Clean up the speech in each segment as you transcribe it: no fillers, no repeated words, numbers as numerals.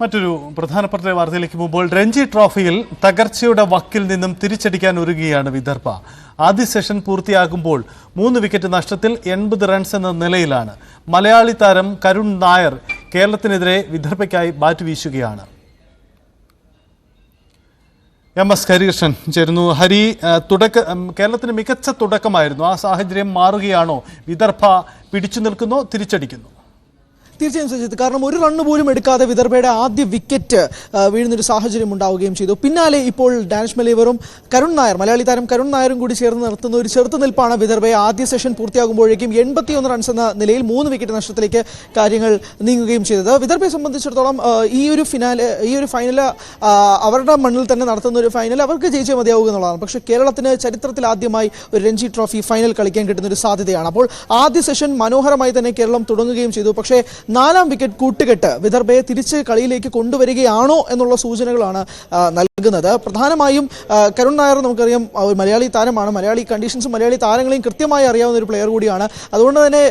മറ്റൊരു പ്രധാനപ്പെട്ട വാർത്തയിലേക്ക് പോകുമ്പോൾ രഞ്ജി ട്രോഫിയിൽ തകർച്ചയുടെ വക്കിൽ നിന്നും തിരിച്ചടിക്കാൻ ഒരുങ്ങുകയാണ് വിദർഭ. ആദ്യ സെഷൻ പൂർത്തിയാകുമ്പോൾ 3 വിക്കറ്റ് നഷ്ടത്തിൽ 80 റൺസ് എന്ന നിലയിലാണ്. മലയാളി താരം കരുൺ നായർ കേരളത്തിനെതിരെ വിദർഭയ്ക്കായി ബാറ്റ് വീശുകയാണ്. MS ഹരികൃഷ്ണൻ ചേരുന്നു. ഹരി, കേരളത്തിന് മികച്ച തുടക്കമായിരുന്നു. ആ സാഹചര്യം മാറുകയാണോ? വിദർഭ പിടിച്ചു നിൽക്കുന്നോ, തിരിച്ചടിക്കുന്നു? തീർച്ചയായും സജിത്ത്, കാരണം ഒരു റണ്ണ് പോലും എടുക്കാതെ വിദർഭയുടെ ആദ്യ വിക്കറ്റ് വീഴുന്നൊരു സാഹചര്യം ഉണ്ടാവുകയും ചെയ്തു. പിന്നാലെ ഇപ്പോൾ ഡാനിഷ് മലീവറും കരുൺ നായർ, മലയാളി താരം കരുൺ നായരും കൂടി ചേർന്ന് നടത്തുന്ന ഒരു ചെറുത്തുനിൽപ്പാണ് വിദർഭയെ ആദ്യ സെഷൻ പൂർത്തിയാകുമ്പോഴേക്കും 81 റൺസ് എന്ന നിലയിൽ 3 വിക്കറ്റ് നഷ്ടത്തിലേക്ക് കാര്യങ്ങൾ നീങ്ങുകയും ചെയ്തത്. വിദർഭയെ സംബന്ധിച്ചിടത്തോളം ഈ ഒരു ഫൈനൽ അവരുടെ മണ്ണിൽ തന്നെ നടത്തുന്ന ഒരു ഫൈനൽ അവർക്ക് ജയിച്ചേ മതിയാവുക എന്നുള്ളതാണ്. പക്ഷേ കേരളത്തിന് ചരിത്രത്തിൽ ആദ്യമായി ഒരു രഞ്ജി ട്രോഫി ഫൈനൽ കളിക്കാൻ കിട്ടുന്ന ഒരു സാധ്യതയാണ്. അപ്പോൾ ആദ്യ സെഷൻ മനോഹരമായി തന്നെ കേരളം തുടങ്ങുകയും ചെയ്തു. പക്ഷേ 4ാം വിക്കറ്റ് കൂട്ടുകെട്ട് വിദർഭയെ തിരിച്ച് കളിയിലേക്ക് കൊണ്ടുവരികയാണോ എന്നുള്ള സൂചനകളാണ് നൽകുന്നത്. പ്രധാനമായും കരുൺ നായർ നമുക്കറിയാം ഒരു മലയാളി താരമാണ്. മലയാളി കണ്ടീഷൻസും മലയാളി താരങ്ങളെയും കൃത്യമായി അറിയാവുന്ന ഒരു പ്ലെയർ കൂടിയാണ്. അതുകൊണ്ട് തന്നെ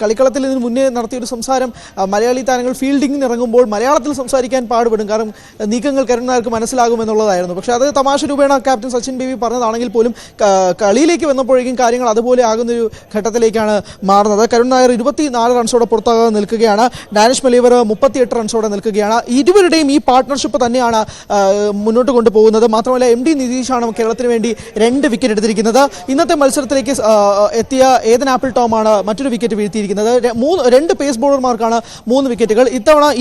കളിക്കളത്തിൽ ഇതിന് മുന്നേ നടത്തിയൊരു സംസാരം, മലയാളി താരങ്ങൾ ഫീൽഡിങ്ങിന് ഇറങ്ങുമ്പോൾ മലയാളത്തിൽ സംസാരിക്കാൻ പാടുപെടും, കാരണം നീക്കങ്ങൾ കരുൺ നായർക്ക് മനസ്സിലാകുമെന്നുള്ളതായിരുന്നു. പക്ഷേ അത് തമാശ രൂപേണ ക്യാപ്റ്റൻ സച്ചിൻ ബേബി പറഞ്ഞതാണെങ്കിൽ പോലും കളിയിലേക്ക് വന്നപ്പോഴേക്കും കാര്യങ്ങൾ അതുപോലെ ആകുന്നൊരു ഘട്ടത്തിലേക്കാണ് മാറുന്നത്. കരുൺ നായർ 24 റൺസോടെ പുറത്താകാതെ നിൽക്കുകയാണ്. ഡാനിഷ് മലീവർ 38 റൺസോടെ നിൽക്കുകയാണ്. ഇരുവരുടെയും ഈ പാർട്ട്ണർഷിപ്പ് തന്നെയാണ് മുന്നോട്ട് കൊണ്ടുപോകുന്നത്. മാത്രമല്ല MD നിതീഷാണ് കേരളത്തിന് വേണ്ടി 2 വിക്കറ്റ് എടുത്തിരിക്കുന്നത്. ഇന്നത്തെ മത്സരത്തിലേക്ക് എത്തിയ ഏതൻ ആപ്പിൾ ടോമാണ് മറ്റൊരു വിക്കറ്റ് വീഴ്ത്തിയിരിക്കുന്നത്. 2 പേസ് ബോളർമാർക്കാണ് 3 വിക്കറ്റുകൾ.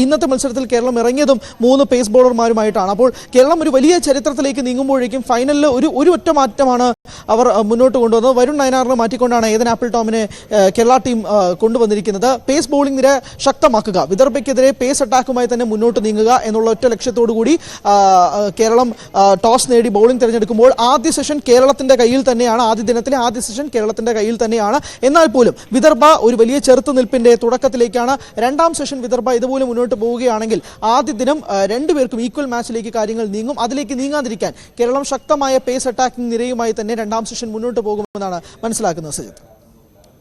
ഇന്നത്തെ മത്സരത്തിൽ കേരളം ഇറങ്ങിയതും 3 പേസ് ബോളർമാരുമായിട്ടാണ്. അപ്പോൾ കേരളം ഒരു വലിയ ചരിത്രത്തിലേക്ക് നീങ്ങുമ്പോഴേക്കും ഫൈനലിൽ ഒരു ഒറ്റ മാറ്റമാണ് അവർ മുന്നോട്ട് കൊണ്ടുവന്നത്. വരുൺ നയനാറിനെ മാറ്റിക്കൊണ്ടാണ് ഏതൻ ആപ്പിൾ ടോമിനെ കേരള ടീം കൊണ്ടുവന്നിരിക്കുന്നത്. പേസ് ബോളിംഗ് നിര ശക്തമാക്കുക, വിദർഭയ്ക്കെതിരെ പേസ് അറ്റാക്കുമായി തന്നെ മുന്നോട്ട് നീങ്ങുക എന്നുള്ള ഒറ്റ ലക്ഷ്യത്തോടു കൂടി കേരളം ടോസ് നേടി ബൗളിംഗ് തിരഞ്ഞെടുക്കുമ്പോൾ ആദ്യ സെഷൻ കേരളത്തിന്റെ കയ്യിൽ തന്നെയാണ്. ആദ്യ ദിനത്തിലെ ആദ്യ സെഷൻ കേരളത്തിന്റെ കയ്യിൽ തന്നെയാണ്. എന്നാൽ പോലും വിദർഭ ഒരു വലിയ ചെറുത്തുനിൽപ്പിന്റെ തുടക്കത്തിലേക്കാണ്. 2ാം സെഷൻ വിദർഭ ഇതുപോലെ മുന്നോട്ട് പോവുകയാണെങ്കിൽ ആദ്യ ദിനം രണ്ടുപേർക്കും ഈക്വൽ മാച്ചിലേക്ക് കാര്യങ്ങൾ നീങ്ങും. അതിലേക്ക് നീങ്ങാതിരിക്കാൻ കേരളം ശക്തമായ പേസ് അറ്റാക്കിംഗ് നിരയുമായി തന്നെ 2ാം സെഷൻ മുന്നോട്ട് പോകുമെന്നാണ് മനസ്സിലാക്കുന്നത്. സജിത്ത്,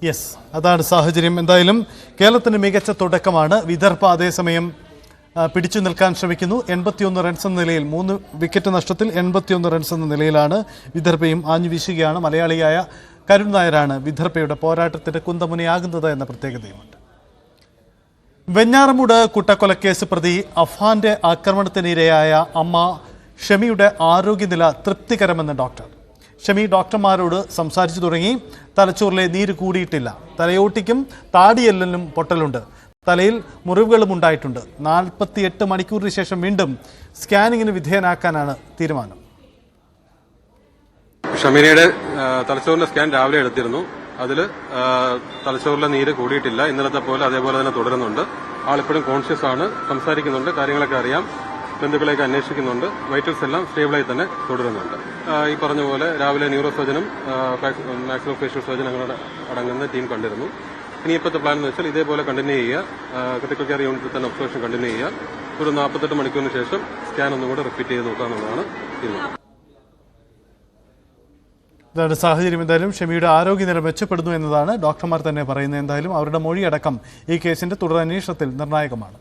യെസ്, അതാണ് സാഹചര്യം. എന്തായാലും കേരളത്തിന് മികച്ച തുടക്കമാണ്. വിദർഭ അതേസമയം പിടിച്ചു നിൽക്കാൻ ശ്രമിക്കുന്നു. 81 റൺസ് എന്ന നിലയിൽ 3 വിക്കറ്റ് നഷ്ടത്തിൽ 81 റൺസ് എന്ന നിലയിലാണ് വിദർഭയും ആഞ്ഞു വീശുകയാണ്. മലയാളിയായ കരുൺ നായരാണ് വിദർഭയുടെ പോരാട്ടത്തിന്റെ കുന്തമുനയാകുന്നത് എന്ന പ്രത്യേകതയുമുണ്ട്. വെഞ്ഞാറമൂട് കൂട്ടക്കൊലക്കേസ് പ്രതി അഫാന്റെ ആക്രമണത്തിനിരയായ അമ്മ ഷമിയുടെ ആരോഗ്യനില തൃപ്തികരമെന്ന് ഡോക്ടർ. ഷമി ഡോക്ടർമാരോട് സംസാരിച്ചു തുടങ്ങി. തലച്ചോറിലെ നീര് കൂടിയിട്ടില്ല. തലയോട്ടിക്കും താടിയെല്ലിനും പൊട്ടലുണ്ട്. തലയിൽ മുറിവുകളും ഉണ്ടായിട്ടുണ്ട്. 48 മണിക്കൂറിന് ശേഷം വീണ്ടും സ്കാനിങ്ങിന് വിധേയനാക്കാനാണ് തീരുമാനം. ഷമീനയുടെ തലച്ചോറിന്റെ സ്കാൻ രാവിലെ എടുത്തിരുന്നു. അതിൽ തലച്ചോറിലെ നീര് കൂടിയിട്ടില്ല. ഇന്നലത്തെ പോലെ അതേപോലെ തന്നെ തുടരുന്നുണ്ട്. ആളിപ്പോഴും കോൺഷ്യസ് ആണ്, സംസാരിക്കുന്നുണ്ട്, കാര്യങ്ങളൊക്കെ അറിയാം, ബന്ധുക്കളെയൊക്കെ അന്വേഷിക്കുന്നുണ്ട്. വൈറ്റൽസ് എല്ലാം സ്റ്റേബിളായി തന്നെ തുടരുന്നുണ്ട്. ഈ പറഞ്ഞ പോലെ രാവിലെ ന്യൂറോ സർജനും മാക്സിലോ ഫേഷ്യൽ സർജൻ അങ്ങനെ അടങ്ങുന്ന ടീം കണ്ടിരുന്നു. ഇനി ഇപ്പോഴത്തെ പ്ലാൻ എന്ന് വെച്ചാൽ ഇതേപോലെ കണ്ടിന്യൂ ചെയ്യുക, ക്രിട്ടിക്കൽ കെയർ യൂണിറ്റിൽ തന്നെ ഒബ്സർവേഷൻ കണ്ടിന്യൂ ചെയ്യുക. ഒരു 48 മണിക്കൂറിന് ശേഷം സ്കാൻ ഒന്നും കൂടെ റിപ്പീറ്റ് ചെയ്ത് നോക്കാമെന്നുള്ളതാണ് തീരുമാനം. ഇതാണ് സാഹചര്യം. എന്തായാലും ഷമിയുടെ ആരോഗ്യനില മെച്ചപ്പെടുന്നു എന്നതാണ് ഡോക്ടർമാർ തന്നെ പറയുന്നത്. എന്തായാലും അവരുടെ മൊഴിയടക്കം ഈ കേസിന്റെ തുടരന്വേഷണത്തിൽ നിർണായകമാണ്.